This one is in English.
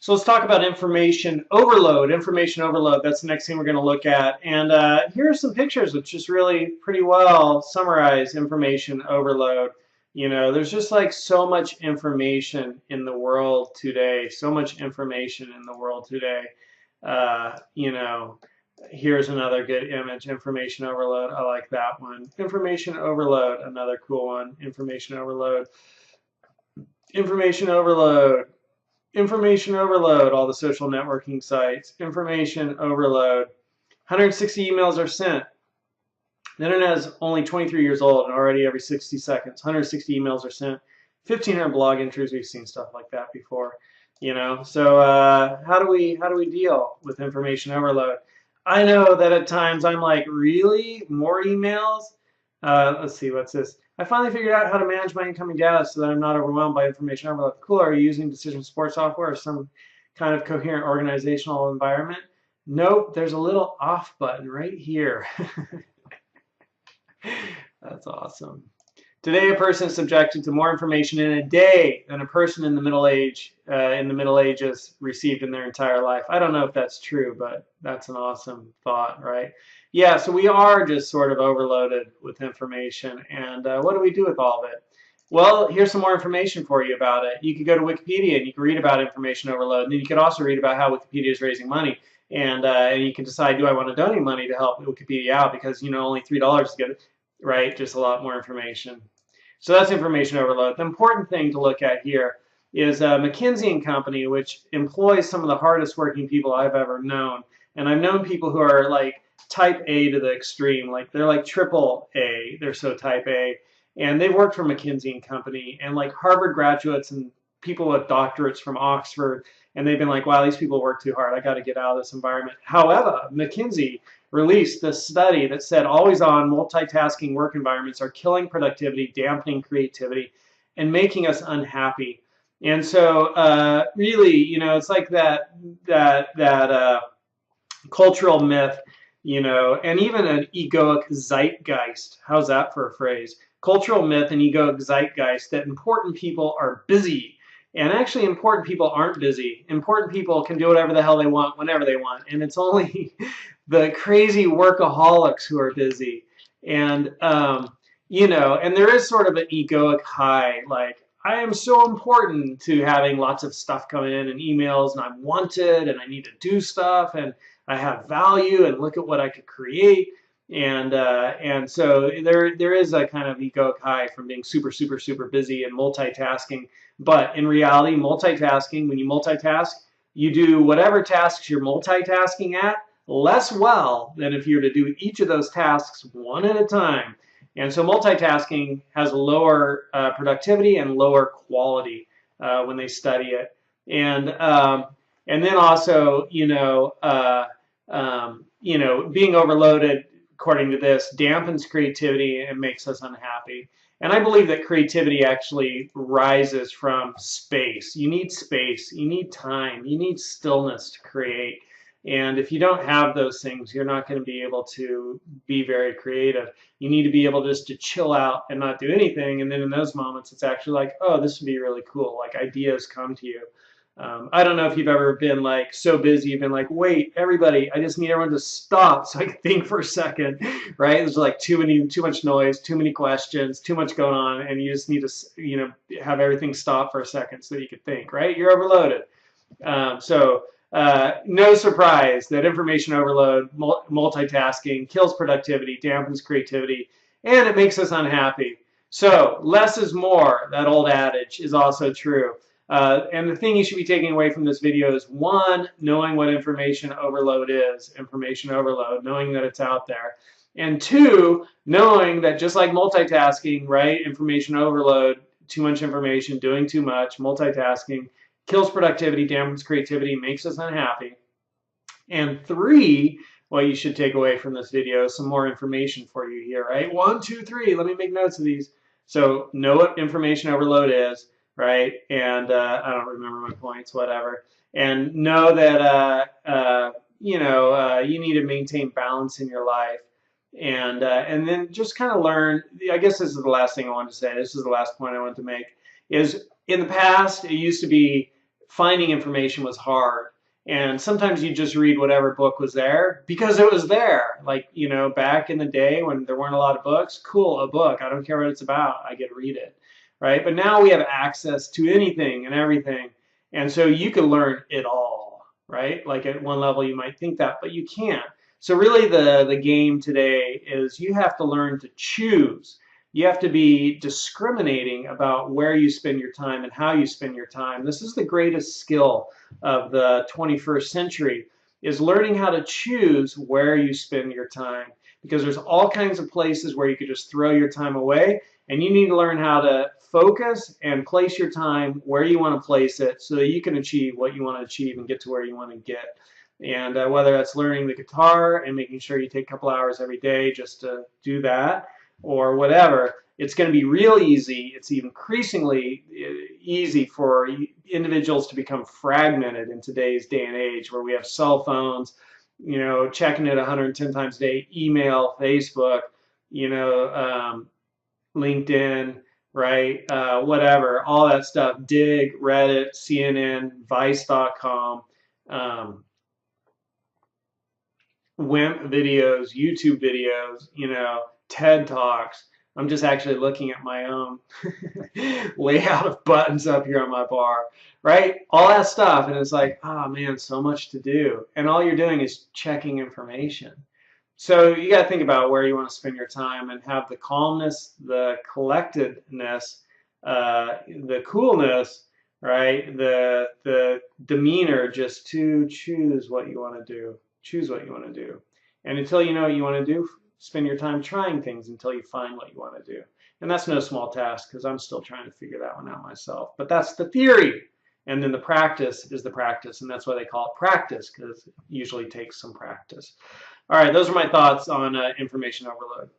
So let's talk about information overload. Information overload, that's the next thing we're going to look at. And here are some pictures which just really pretty well summarize information overload. You know, there's just like so much information in the world today, so much information in the world today. You know, here's another good image, information overload. I like that one. Information overload, another cool one. Information overload. Information overload. Information overload, all the social networking sites. Information overload. 160 emails are sent. The internet is only 23 years old and already every 60 seconds, 160 emails are sent. 1,500 blog entries, we've seen stuff like that before. You know, so how do we deal with information overload? I know that at times I'm like, really? More emails? Let's see, what's this? I finally figured out how to manage my incoming data so that I'm not overwhelmed by information overload. Cool. Are you using decision support software or some kind of coherent organizational environment? Nope. There's a little off button right here. That's awesome. Today, a person is subjected to more information in a day than a person in the Middle Ages received in their entire life. I don't know if that's true, but that's an awesome thought, right? Yeah, so we are just sort of overloaded with information, and what do we do with all of it? Well, here's some more information for you about it. You could go to Wikipedia and you can read about information overload, and then you could also read about how Wikipedia is raising money, and you can decide, do I want to donate money to help Wikipedia out, because you know only $3 is good, right? Just a lot more information. So that's information overload. The important thing to look at here is McKinsey Company, which employs some of the hardest working people I've ever known. And I've known people who are like type A to the extreme, like they're like triple A, they're so type A. And they've worked for McKinsey Company, and like Harvard graduates and people with doctorates from Oxford, and they've been like, wow, these people work too hard. I got to get out of this environment. However, McKinsey released a study that said always-on multitasking work environments are killing productivity, dampening creativity, and making us unhappy. And so, really, you know, it's like that cultural myth, you know, and even an egoic zeitgeist. How's that for a phrase? Cultural myth and egoic zeitgeist that important people are busy. And actually, important people aren't busy. Important people can do whatever the hell they want, whenever they want. And it's only the crazy workaholics who are busy. And, you know, and there is sort of an egoic high, like, I am so important to having lots of stuff coming in and emails, and I'm wanted, and I need to do stuff, and I have value, and look at what I could create. And so there is a kind of egoic high from being super, super, super busy and multitasking. But in reality, multitasking, when you multitask, you do whatever tasks you're multitasking at less well than if you were to do each of those tasks one at a time. And so multitasking has lower productivity and lower quality when they study it. And then also, being overloaded, according to this, dampens creativity and makes us unhappy. And I believe that creativity actually rises from space. You need space, you need time, you need stillness to create. And if you don't have those things, you're not going to be able to be very creative. You need to be able just to chill out and not do anything. And then in those moments, it's actually like, oh, this would be really cool. Like ideas come to you. I don't know if you've ever been like so busy, you've been like, wait, everybody, I just need everyone to stop so I can think for a second, right? There's like too much noise, too many questions, too much going on, and you just need to, have everything stop for a second so that you can think, right? You're overloaded. No surprise that information overload, multitasking, kills productivity, dampens creativity, and it makes us unhappy. So less is more, that old adage is also true. And the thing you should be taking away from this video is, one, knowing what information overload is, knowing that it's out there. And two, knowing that just like multitasking, right, information overload, too much information, doing too much, multitasking, kills productivity, dampens creativity, makes us unhappy. And three, what you should take away from this video, some more information for you here, right? 1, 2, 3, let me make notes of these. So know what information overload is, right? And I don't remember my points, whatever. And know that you need to maintain balance in your life, and then just kind of learn. I guess this is the last thing I wanted to say. This is the last point I want to make. Is in the past it used to be finding information was hard. And sometimes you just read whatever book was there because it was there. Like, you know, back in the day when there weren't a lot of books, cool, a book. I don't care what it's about. I get to read it, right? But now we have access to anything and everything. And so you can learn it all, right? Like at one level you might think that, but you can't. So really the game today is you have to learn to choose. You have to be discriminating about where you spend your time and how you spend your time. This is the greatest skill of the 21st century, is learning how to choose where you spend your time, because there's all kinds of places where you could just throw your time away, and you need to learn how to focus and place your time where you want to place it so that you can achieve what you want to achieve and get to where you want to get. And whether that's learning the guitar and making sure you take a couple hours every day just to do that, or whatever, it's going to be real easy. It's increasingly easy for individuals to become fragmented in today's day and age, where we have cell phones, you know, checking it 110 times a day, email, Facebook, you know, LinkedIn, right? Whatever, all that stuff, Dig, Reddit, CNN, Vice.com, WIMP videos, YouTube videos, you know, TED Talks. I'm just actually looking at my own layout of buttons up here on my bar, right? All that stuff. And it's like, oh man, so much to do. And all you're doing is checking information. So you got to think about where you want to spend your time and have the calmness, the collectedness, the coolness, right? The demeanor just to choose what you want to do. Choose what you want to do. And until you know what you want to do, spend your time trying things until you find what you want to do. And that's no small task, because I'm still trying to figure that one out myself. But that's the theory. And then the practice is the practice. And that's why they call it practice, because it usually takes some practice. All right, those are my thoughts on information overload.